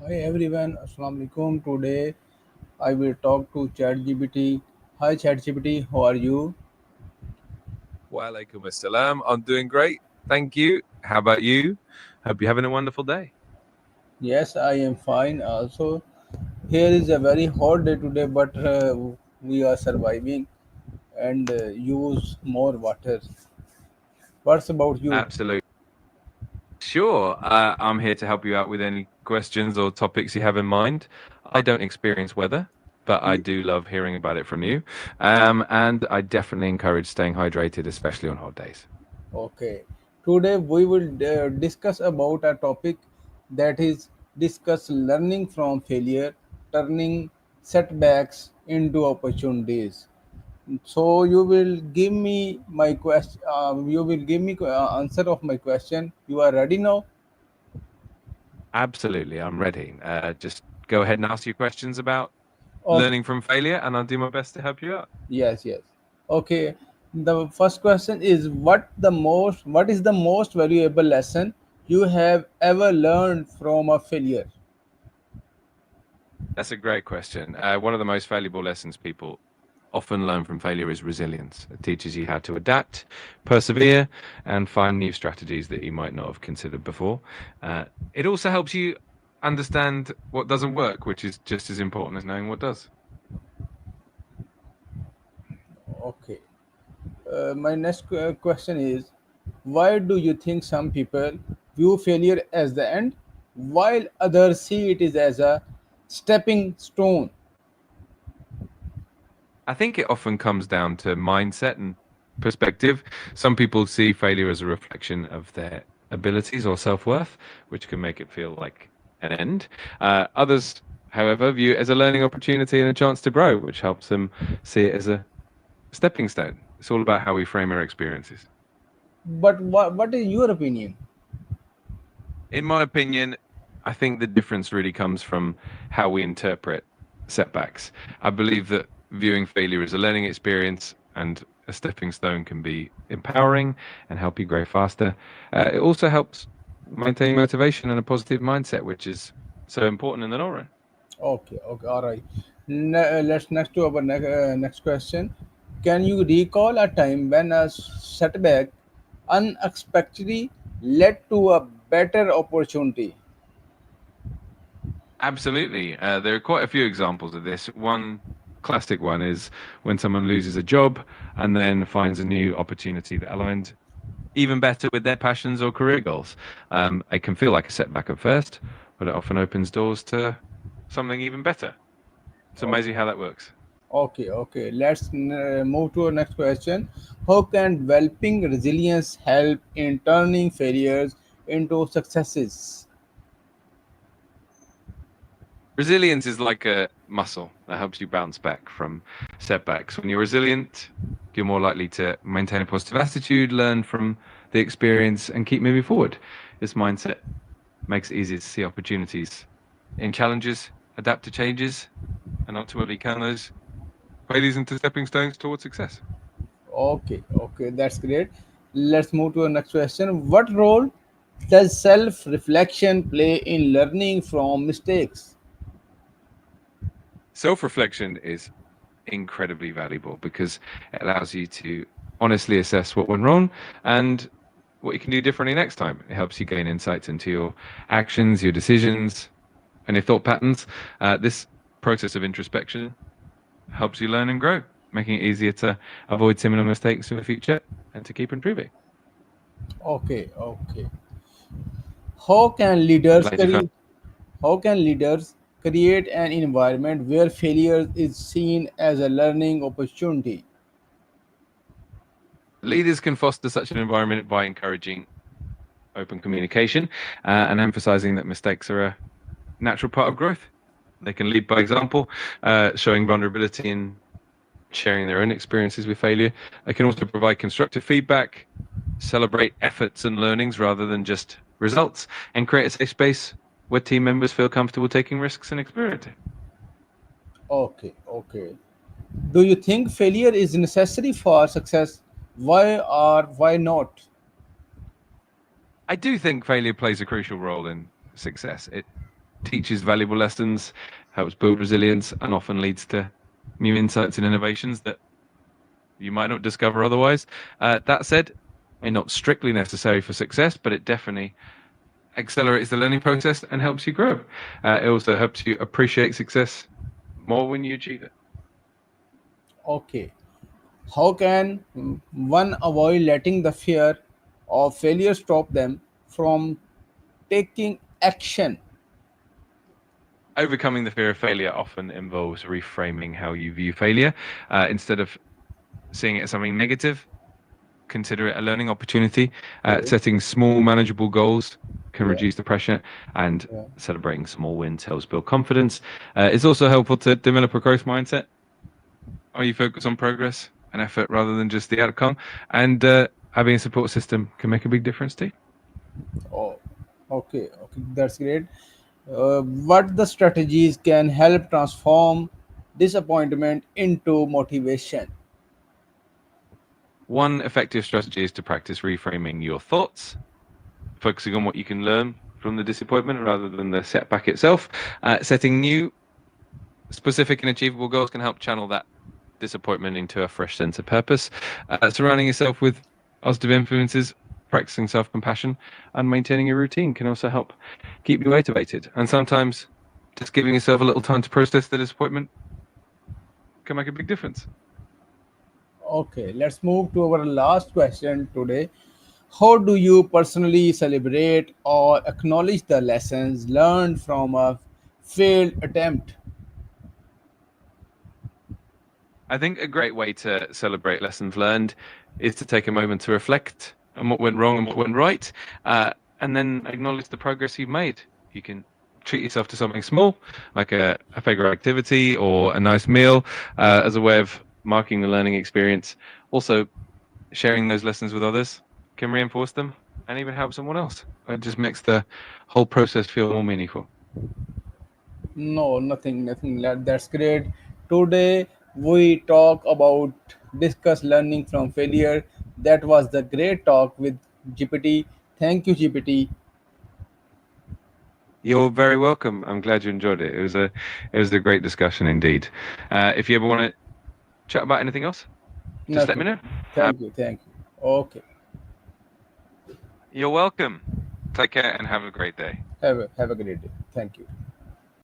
Hi everyone, Assalamu alaikum. Today I will talk to ChatGPT. Hi ChatGPT, how are you? Wa alaikum assalam. I'm doing great. Thank you. How about you? Hope you're having a wonderful day. Yes, I am fine. Also, here is a very hot day today, but we are surviving and use more water. What's about you? Absolutely. Sure. I'm here to help you out with any questions or topics you have in mind. I don't experience weather, but I Ye- do love hearing about it from you. And I definitely encourage staying hydrated, especially on hot days. Okay. Today we will discuss about a topic that is discuss learning from failure, turning setbacks into opportunities. So you will give me my question. You will give me answer of my question. You are ready now? Absolutely. I'm ready. Just go ahead and ask your questions about Okay. learning from failure, and I'll do my best to help you out. Yes. Yes. Okay. The first question is what is the most valuable lesson you have ever learned from a failure? That's a great question. One of the most valuable lessons people often learn from failure is resilience. It teaches you how to adapt, persevere, and find new strategies that you might not have considered before. It also helps you understand what doesn't work, which is just as important as knowing what does. Okay. My next question is why do you think some people view failure as the end while others see it is as a stepping stone? I think it often comes down to mindset and perspective. Some people see failure as a reflection of their abilities or self worth, which can make it feel like an end. Others, however, view it as a learning opportunity and a chance to grow, which helps them see it as a stepping stone. It's all about how we frame our experiences. But what is your opinion? In my opinion, I think the difference really comes from how we interpret setbacks. I believe that viewing failure as a learning experience and a stepping stone can be empowering and help you grow faster. It also helps maintain motivation and a positive mindset, which is so important in the long run. Okay, okay, all right. Let's next to our next question. Can you recall a time when a setback unexpectedly led to a better opportunity? Absolutely. There are quite a few examples of this. One classic one is when someone loses a job and then finds a new opportunity that aligns even better with their passions or career goals. It can feel like a setback at first, but it often opens doors to something even better. It's amazing how that works. Okay, okay. Let's move to our next question. How can developing resilience help in turning failures into successes? Resilience is like a muscle that helps you bounce back from setbacks. When you're resilient, you're more likely to maintain a positive attitude, learn from the experience, and keep moving forward. This mindset makes it easier to see opportunities in challenges, adapt to changes, and ultimately turn those failures into stepping stones towards success. Okay, okay, that's great. Let's move to our next question. What role does self reflection play in learning from mistakes? Self reflection is incredibly valuable because it allows you to honestly assess what went wrong and what you can do differently next time. It helps you gain insights into your actions, your decisions, and your thought patterns. This process of introspection helps you learn and grow, making it easier to avoid similar mistakes in the future and to keep improving. Okay, okay. How can leaders Glad you found create how can leaders create an environment where failure is seen as a learning opportunity? leaders can foster such an environment by encouraging open communication and emphasizing that mistakes are a natural part of growth. They can lead by example, showing vulnerability and sharing their own experiences with failure. They can also provide constructive feedback, celebrate efforts and learnings rather than just results, and create a safe space where team members feel comfortable taking risks and experimenting. Okay, okay. Do you think failure is necessary for success? Why or why not? I do think failure plays a crucial role in success. It teaches valuable lessons, helps build resilience, and often leads to new insights and innovations that you might not discover otherwise. That said, may not strictly necessary for success, but it definitely accelerates the learning process and helps you grow. It also helps you appreciate success more when you achieve it. Okay. How can one avoid letting the fear of failure stop them from taking action? Overcoming the fear of failure often involves reframing how you view failure. Instead of seeing it as something negative, consider it a learning opportunity. Okay. Setting small, manageable goals can Yeah. reduce the pressure, and Yeah. celebrating small wins helps build confidence. It's also helpful to develop a growth mindset. Are you focus on progress and effort rather than just the outcome? And having a support system can make a big difference too. Oh, okay. Okay. That's great. What the strategies can help transform disappointment into motivation? One effective strategy is to practice reframing your thoughts, focusing on what you can learn from the disappointment rather than the setback itself. Setting new, specific, and achievable goals can help channel that disappointment into a fresh sense of purpose. Surrounding yourself with positive influences, practicing self compassion, and maintaining a routine can also help keep you motivated. And sometimes just giving yourself a little time to process the disappointment can make a big difference. Okay, let's move to our last question today. How do you personally celebrate or acknowledge the lessons learned from a failed attempt? I think a great way to celebrate lessons learned is to take a moment to reflect on what went wrong and what went right, and then acknowledge the progress you've made. You can treat yourself to something small, like a favorite activity or a nice meal, as a way of marking the learning experience. Also, sharing those lessons with others can reinforce them and even help someone else. It just makes the whole process feel more meaningful. No, nothing, nothing. That's great. Today we talk about discuss learning from failure. That was the great talk with GPT. Thank you, GPT. You're very welcome. I'm glad you enjoyed it. It was a great discussion indeed. If you ever want to chat about anything else, just let me Nothing. know. Thank you, thank you. Okay. You're welcome. Take care and have a great day. Have a great day. Thank you.